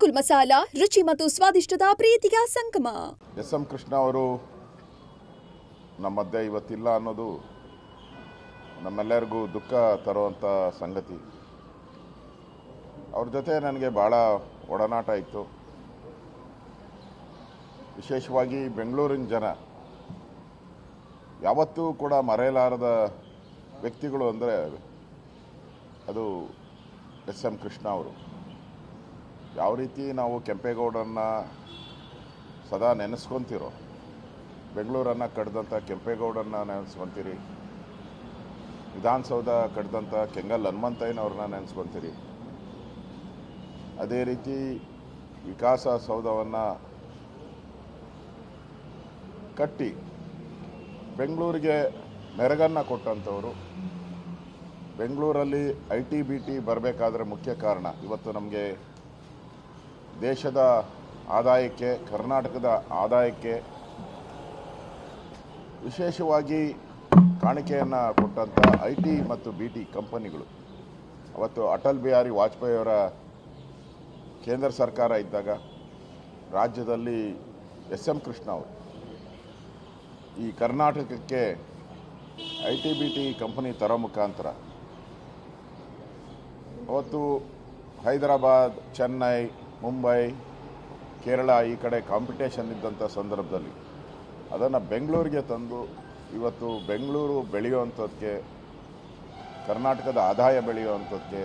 ಗೋಕುಲ್ ಮಸಾಲಾ ರುಚಿ ಮತ್ತು ಸ್ವಾದಿಷ್ಟದ ಪ್ರೀತಿಯ ಸಂಗಮ. ಎಸ್ ಎಂ ಕೃಷ್ಣ ಅವರು ನಮ್ಮ ಮಧ್ಯೆ ಇವತ್ತಿಲ್ಲ ಅನ್ನೋದು ನಮ್ಮೆಲ್ಲರಿಗೂ ದುಃಖ ತರುವಂಥ ಸಂಗತಿ. ಅವ್ರ ಜೊತೆ ನನಗೆ ಭಾಳ ಒಡನಾಟ ಇತ್ತು. ವಿಶೇಷವಾಗಿ ಬೆಂಗಳೂರಿನ ಜನ ಯಾವತ್ತೂ ಕೂಡ ಮರೆಯಲಾರದ ವ್ಯಕ್ತಿಗಳು ಅಂದರೆ ಅದು ಎಸ್ ಎಂ ಕೃಷ್ಣ ಅವರು. ಯಾವ ರೀತಿ ನಾವು ಕೆಂಪೇಗೌಡರನ್ನ ಸದಾ ನೆನೆಸ್ಕೊತಿರೋ, ಬೆಂಗಳೂರನ್ನು ಕಡ್ದಂಥ ಕೆಂಪೇಗೌಡರನ್ನ ನೆನೆಸ್ಕೊತೀರಿ, ವಿಧಾನಸೌಧ ಕಡ್ದಂಥ ಕೆಂಗಲ್ ಹನುಮಂತಯ್ಯನವ್ರನ್ನ ನೆನೆಸ್ಕೊತೀರಿ, ಅದೇ ರೀತಿ ವಿಕಾಸಸೌಧವನ್ನು ಕಟ್ಟಿ ಬೆಂಗಳೂರಿಗೆ ಮೆರಗನ್ನು ಕೊಟ್ಟಂಥವರು. ಬೆಂಗಳೂರಲ್ಲಿ IT-BT ಬರಬೇಕಾದ್ರೆ ಮುಖ್ಯ ಕಾರಣ ಇವತ್ತು ನಮಗೆ ದೇಶದ ಆದಾಯಕ್ಕೆ, ಕರ್ನಾಟಕದ ಆದಾಯಕ್ಕೆ ವಿಶೇಷವಾಗಿ ಕಾಣಿಕೆಯನ್ನು ಕೊಟ್ಟಂಥ IT ಮತ್ತು BT ಕಂಪನಿಗಳು. ಅವತ್ತು ಅಟಲ್ ಬಿಹಾರಿ ವಾಜಪೇಯಿ ಅವರ ಕೇಂದ್ರ ಸರ್ಕಾರ ಇದ್ದಾಗ ರಾಜ್ಯದಲ್ಲಿ ಎಸ್ ಎಂ ಕೃಷ್ಣ ಅವರು ಈ ಕರ್ನಾಟಕಕ್ಕೆ IT-BT ಕಂಪನಿ ತರೋ ಮುಖಾಂತರ ಅವತ್ತು ಹೈದರಾಬಾದ್, ಚೆನ್ನೈ, ಮುಂಬೈ, ಕೇರಳ ಈ ಕಡೆ ಕಾಂಪಿಟೇಷನ್ ಇದ್ದಂಥ ಸಂದರ್ಭದಲ್ಲಿ ಅದನ್ನು ಬೆಂಗಳೂರಿಗೆ ತಂದು ಇವತ್ತು ಬೆಂಗಳೂರು ಬೆಳೆಯುವಂಥದ್ದಕ್ಕೆ, ಕರ್ನಾಟಕದ ಆದಾಯ ಬೆಳೆಯುವಂಥದ್ದಕ್ಕೆ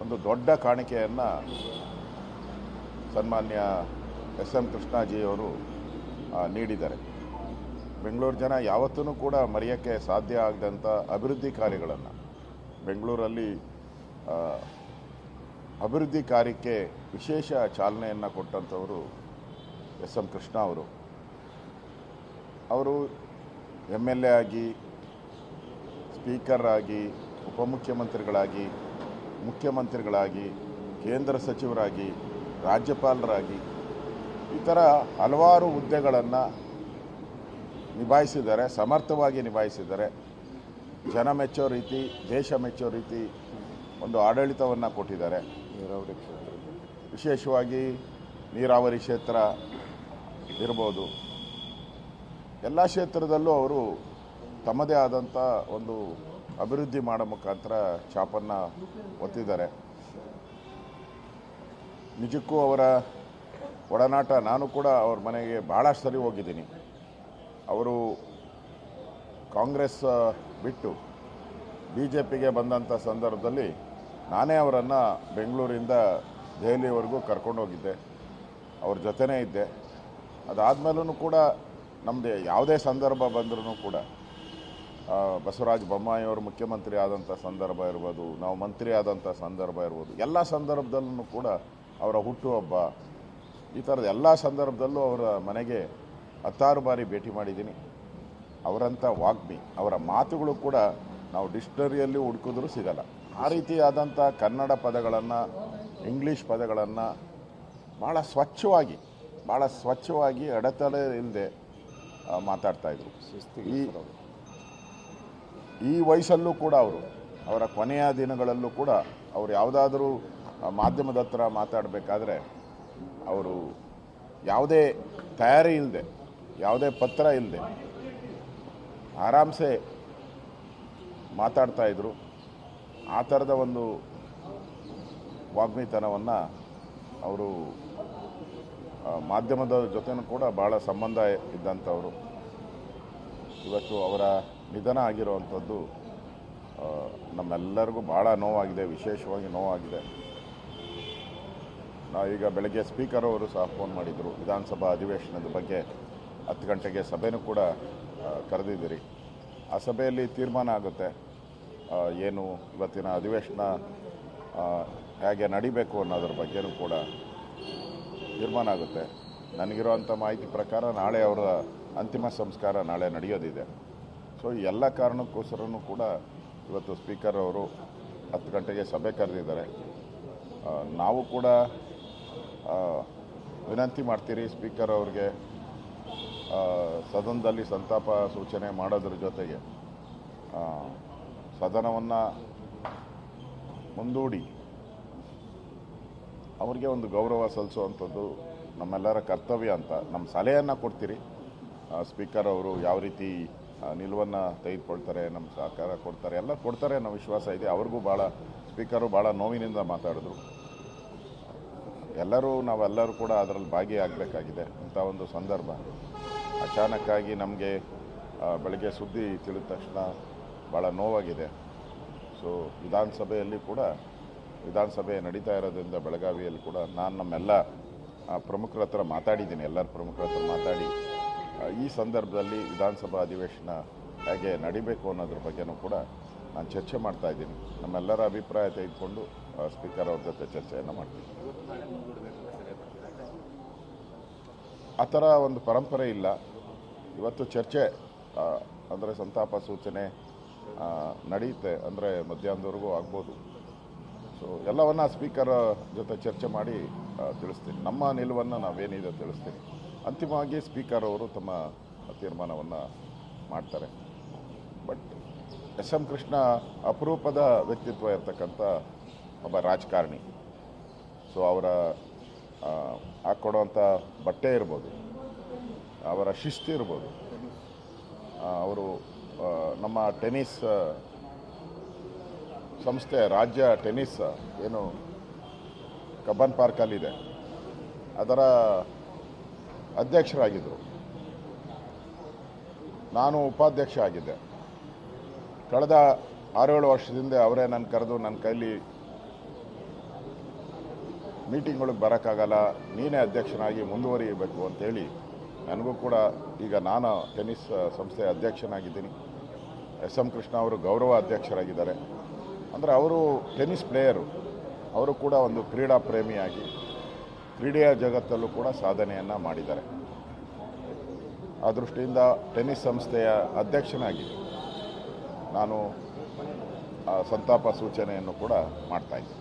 ಒಂದು ದೊಡ್ಡ ಕಾಣಿಕೆಯನ್ನು ಸನ್ಮಾನ್ಯ ಎಸ್ ಎಂ ಕೃಷ್ಣಾಜಿಯವರು ನೀಡಿದ್ದಾರೆ. ಬೆಂಗಳೂರು ಜನ ಯಾವತ್ತೂ ಕೂಡ ಮರೆಯೋಕ್ಕೆ ಸಾಧ್ಯ ಆಗದಂಥ ಅಭಿವೃದ್ಧಿ ಕಾರ್ಯಗಳನ್ನು ಬೆಂಗಳೂರಲ್ಲಿ ಅಭಿವೃದ್ಧಿ ಕಾರ್ಯಕ್ಕೆ ವಿಶೇಷ ಚಾಲನೆಯನ್ನು ಕೊಟ್ಟಂಥವರು ಎಸ್ ಎಂ ಕೃಷ್ಣ ಅವರು. ಅವರು MLA ಆಗಿ, ಸ್ಪೀಕರ್ ಆಗಿ, ಉಪಮುಖ್ಯಮಂತ್ರಿಗಳಾಗಿ, ಮುಖ್ಯಮಂತ್ರಿಗಳಾಗಿ, ಕೇಂದ್ರ ಸಚಿವರಾಗಿ, ರಾಜ್ಯಪಾಲರಾಗಿ ಈ ಥರ ಹಲವಾರು ಹುದ್ದೆಗಳನ್ನು ನಿಭಾಯಿಸಿದ್ದಾರೆ, ಸಮರ್ಥವಾಗಿ ನಿಭಾಯಿಸಿದ್ದಾರೆ. ಜನ ಮೆಚ್ಚೋ ರೀತಿ, ದೇಶ ಮೆಚ್ಚೋ ರೀತಿ ಒಂದು ಆಡಳಿತವನ್ನು ಕೊಟ್ಟಿದ್ದಾರೆ. ವಿಶೇಷವಾಗಿ ನೀರಾವರಿ ಕ್ಷೇತ್ರ ಇರ್ಬೋದು, ಎಲ್ಲ ಕ್ಷೇತ್ರದಲ್ಲೂ ಅವರು ತಮ್ಮದೇ ಆದಂಥ ಒಂದು ಅಭಿವೃದ್ಧಿ ಮಾಡೋ ಮುಖಾಂತರ ಛಾಪನ್ನು ಒತ್ತಿದ್ದಾರೆ. ನಿಜಕ್ಕೂ ಅವರ ಒಡನಾಟ, ನಾನು ಕೂಡ ಅವ್ರ ಮನೆಗೆ ಭಾಳ ಸರಿ ಹೋಗಿದ್ದೀನಿ. ಅವರು ಕಾಂಗ್ರೆಸ್ ಬಿಟ್ಟು BJPಗೆ ಬಂದಂಥ ಸಂದರ್ಭದಲ್ಲಿ ನಾನೇ ಅವರನ್ನು ಬೆಂಗಳೂರಿಂದ ದೆಹಲಿವರೆಗೂ ಕರ್ಕೊಂಡೋಗಿದ್ದೆ, ಅವ್ರ ಜೊತೆನೇ ಇದ್ದೆ. ಅದಾದಮೇಲೂ ಕೂಡ ನಮ್ಮದು ಯಾವುದೇ ಸಂದರ್ಭ ಬಂದ್ರೂ ಕೂಡ ಬಸವರಾಜ ಬೊಮ್ಮಾಯಿ ಅವರು ಮುಖ್ಯಮಂತ್ರಿ ಆದಂಥ ಸಂದರ್ಭ ಇರ್ಬೋದು, ನಾವು ಮಂತ್ರಿ ಆದಂಥ ಸಂದರ್ಭ ಇರ್ಬೋದು, ಎಲ್ಲ ಸಂದರ್ಭದಲ್ಲೂ ಕೂಡ ಅವರ ಹುಟ್ಟುಹಬ್ಬ ಈ ಥರದ ಎಲ್ಲ ಸಂದರ್ಭದಲ್ಲೂ ಅವರ ಮನೆಗೆ 10 ಬಾರಿ ಭೇಟಿ ಮಾಡಿದ್ದೀನಿ. ಅವರಂಥ ವಾಗ್ಮಿ, ಅವರ ಮಾತುಗಳು ಕೂಡ ನಾವು ಡಿಕ್ಷನರಿಯಲ್ಲಿ ಹುಡುಕಿದ್ರೂ ಸಿಗಲ್ಲ. ಆ ರೀತಿಯಾದಂಥ ಕನ್ನಡ ಪದಗಳನ್ನು, ಇಂಗ್ಲೀಷ್ ಪದಗಳನ್ನು ಭಾಳ ಸ್ವಚ್ಛವಾಗಿ ಅಡೆತಡೆ ಇಲ್ಲದೆ ಮಾತಾಡ್ತಾಯಿದ್ರು. ಈ ವಯಸ್ಸಲ್ಲೂ ಕೂಡ ಅವರ ಕೊನೆಯ ದಿನಗಳಲ್ಲೂ ಕೂಡ ಅವರು ಯಾವುದಾದ್ರೂ ಮಾಧ್ಯಮದ ಹತ್ರ ಮಾತಾಡಬೇಕಾದ್ರೆ ಅವರು ಯಾವುದೇ ತಯಾರಿ ಇಲ್ಲದೆ, ಯಾವುದೇ ಪತ್ರ ಇಲ್ಲದೆ ಆರಾಮ್ಸೆ ಮಾತಾಡ್ತಾಯಿದ್ರು. ಆ ಥರದ ಒಂದು ವಾಗ್ಮಿತನವನ್ನು ಅವರು ಮಾಧ್ಯಮದ ಜೊತೆನೂ ಕೂಡ ಭಾಳ ಸಂಬಂಧ ಇದ್ದಂಥವರು. ಇವತ್ತು ಅವರ ನಿಧನ ಆಗಿರುವಂಥದ್ದು ನಮ್ಮೆಲ್ಲರಿಗೂ ಭಾಳ ನೋವಾಗಿದೆ, ವಿಶೇಷವಾಗಿ ನೋವಾಗಿದೆ. ನಾವೀಗ ಬೆಳಗ್ಗೆ ಸ್ಪೀಕರ್ ಅವರು ಸಹ ಫೋನ್ ಮಾಡಿದರು. ವಿಧಾನಸಭಾ ಅಧಿವೇಶನದ ಬಗ್ಗೆ 10 ಗಂಟೆಗೆ ಸಭೆನೂ ಕೂಡ ಕರೆದಿದ್ದೀರಿ. ಆ ಸಭೆಯಲ್ಲಿ ತೀರ್ಮಾನ ಆಗುತ್ತೆ, ಏನು ಇವತ್ತಿನ ಅಧಿವೇಶನ ಹೇಗೆ ನಡಿಬೇಕು ಅನ್ನೋದ್ರ ಬಗ್ಗೆನೂ ಕೂಡ ತೀರ್ಮಾನ ಆಗುತ್ತೆ. ನನಗಿರುವಂಥ ಮಾಹಿತಿ ಪ್ರಕಾರ ನಾಳೆ ಅವರ ಅಂತಿಮ ಸಂಸ್ಕಾರ ನಾಳೆ ನಡೆಯೋದಿದೆ. ಸೊ ಈ ಎಲ್ಲ ಕಾರಣಕ್ಕೋಸ್ಕರನೂ ಕೂಡ ಇವತ್ತು ಸ್ಪೀಕರ್ ಅವರು 10 ಗಂಟೆಗೆ ಸಭೆ ಕರೆದಿದ್ದಾರೆ. ನಾವು ಕೂಡ ವಿನಂತಿ ಮಾಡ್ತೀರಿ ಸ್ಪೀಕರ್ ಅವ್ರಿಗೆ ಸದನದಲ್ಲಿ ಸಂತಾಪ ಸೂಚನೆ ಮಾಡೋದ್ರ ಜೊತೆಗೆ ಸದನವನ್ನು ಮುಂದೂಡಿ ಅವ್ರಿಗೆ ಒಂದು ಗೌರವ ಸಲ್ಲಿಸುವಂಥದ್ದು ನಮ್ಮೆಲ್ಲರ ಕರ್ತವ್ಯ ಅಂತ ನಮ್ಮ ಸಲಹೆಯನ್ನು ಕೊಡ್ತೀರಿ. ಸ್ಪೀಕರ್ ಅವರು ಯಾವ ರೀತಿ ನಿಲುವನ್ನು ತೆಗೆದುಕೊಳ್ತಾರೆ, ನಮ್ಮ ಸಹಕಾರ ಕೊಡ್ತಾರೆ, ಎಲ್ಲ ಕೊಡ್ತಾರೆ ಅನ್ನೋ ವಿಶ್ವಾಸ ಇದೆ. ಅವ್ರಿಗೂ ಸ್ಪೀಕರು ಭಾಳ ನೋವಿನಿಂದ ಮಾತಾಡಿದ್ರು. ನಾವೆಲ್ಲರೂ ಕೂಡ ಅದರಲ್ಲಿ ಭಾಗಿಯಾಗಬೇಕಾಗಿದೆ. ಅಂಥ ಒಂದು ಸಂದರ್ಭ ಅಚಾನಕ್ಕಾಗಿ ನಮಗೆ ಬೆಳಗ್ಗೆ ಸುದ್ದಿ ತಿಳಿದ ತಕ್ಷಣ ಭಾಳ ನೋವಾಗಿದೆ. ಸೊ ವಿಧಾನಸಭೆ ನಡೀತಾ ಇರೋದ್ರಿಂದ ಬೆಳಗಾವಿಯಲ್ಲಿ ಕೂಡ ನಾನು ನಮ್ಮೆಲ್ಲ ಪ್ರಮುಖರ ಹತ್ರ ಮಾತಾಡಿದ್ದೀನಿ. ಎಲ್ಲರ ಪ್ರಮುಖರ ಹತ್ರ ಮಾತಾಡಿ ಈ ಸಂದರ್ಭದಲ್ಲಿ ವಿಧಾನಸಭಾ ಅಧಿವೇಶನ ಹೇಗೆ ನಡಿಬೇಕು ಅನ್ನೋದ್ರ ಬಗ್ಗೆನೂ ಕೂಡ ನಾನು ಚರ್ಚೆ ಮಾಡ್ತಾಯಿದ್ದೀನಿ. ನಮ್ಮೆಲ್ಲರ ಅಭಿಪ್ರಾಯ ತೆಗೆದುಕೊಂಡು ಸ್ಪೀಕರ್ ಅವ್ರ ಜೊತೆ ಚರ್ಚೆಯನ್ನು ಮಾಡ್ತೀನಿ. ಆ ಥರ ಒಂದು ಪರಂಪರೆ ಇಲ್ಲ. ಇವತ್ತು ಚರ್ಚೆ ಅಂದರೆ ಸಂತಾಪ ಸೂಚನೆ ನಡೆಯುತ್ತೆ, ಅಂದರೆ ಮಧ್ಯಾಹ್ನದವರೆಗೂ ಆಗ್ಬೋದು. ಸೊ ಎಲ್ಲವನ್ನ ಸ್ಪೀಕರ್ ಜೊತೆ ಚರ್ಚೆ ಮಾಡಿ ತಿಳಿಸ್ತೀನಿ. ನಮ್ಮ ನಿಲುವನ್ನು ನಾವೇನಿದೆ ತಿಳಿಸ್ತೀನಿ. ಅಂತಿಮವಾಗಿ ಸ್ಪೀಕರ್ ಅವರು ತಮ್ಮ ತೀರ್ಮಾನವನ್ನು ಮಾಡ್ತಾರೆ. But SM. ಕೃಷ್ಣ ಅಪರೂಪದ ವ್ಯಕ್ತಿತ್ವ ಇರ್ತಕ್ಕಂಥ ಒಬ್ಬ ರಾಜಕಾರಣಿ. ಸೊ ಅವರ ಹಾಕ್ಕೊಡುವಂಥ ಬಟ್ಟೆ ಇರ್ಬೋದು, ಅವರ ಶಿಸ್ತು ಇರ್ಬೋದು, ಅವರು ನಮ್ಮ ಟೆನ್ನಿಸ್ ಸಂಸ್ಥೆ, ರಾಜ್ಯ ಟೆನ್ನಿಸ್ ಏನು ಕಬ್ಬನ್ ಪಾರ್ಕಲ್ಲಿದೆ ಅದರ ಅಧ್ಯಕ್ಷರಾಗಿದ್ದರು. ನಾನು ಉಪಾಧ್ಯಕ್ಷ ಆಗಿದ್ದೆ. ಕಳೆದ 6-7 ವರ್ಷದಿಂದ ಅವರೇ ನನ್ನ ಕರೆದು ನನ್ನ ಕೈಲಿ ಮೀಟಿಂಗ್ಗಳಿಗೆ ಬರೋಕ್ಕಾಗಲ್ಲ, ನೀನೇ ಅಧ್ಯಕ್ಷನಾಗಿ ಮುಂದುವರಿಯಬೇಕು ಅಂತೇಳಿ ನನಗೂ ಕೂಡ ಈಗ ನಾನು ಟೆನ್ನಿಸ್ ಸಂಸ್ಥೆಯ ಅಧ್ಯಕ್ಷನಾಗಿದ್ದೀನಿ. ಎಸ್.ಎಂ. ಕೃಷ್ಣ ಅವರು ಗೌರವ ಅಧ್ಯಕ್ಷರಾಗಿದ್ದಾರೆ. ಅಂದರೆ ಅವರು ಟೆನ್ನಿಸ್ ಪ್ಲೇಯರು. ಅವರು ಕೂಡ ಒಂದು ಕ್ರೀಡಾ ಪ್ರೇಮಿಯಾಗಿ ಕ್ರೀಡೆಯ ಜಗತ್ತಲ್ಲೂ ಕೂಡ ಸಾಧನೆಯನ್ನು ಮಾಡಿದ್ದಾರೆ. ಆ ದೃಷ್ಟಿಯಿಂದ ಟೆನ್ನಿಸ್ ಸಂಸ್ಥೆಯ ಅಧ್ಯಕ್ಷನಾಗಿ ನಾನು ಸಂತಾಪ ಸೂಚನೆಯನ್ನು ಕೂಡ ಮಾಡ್ತಾಯಿದ್ದೆ.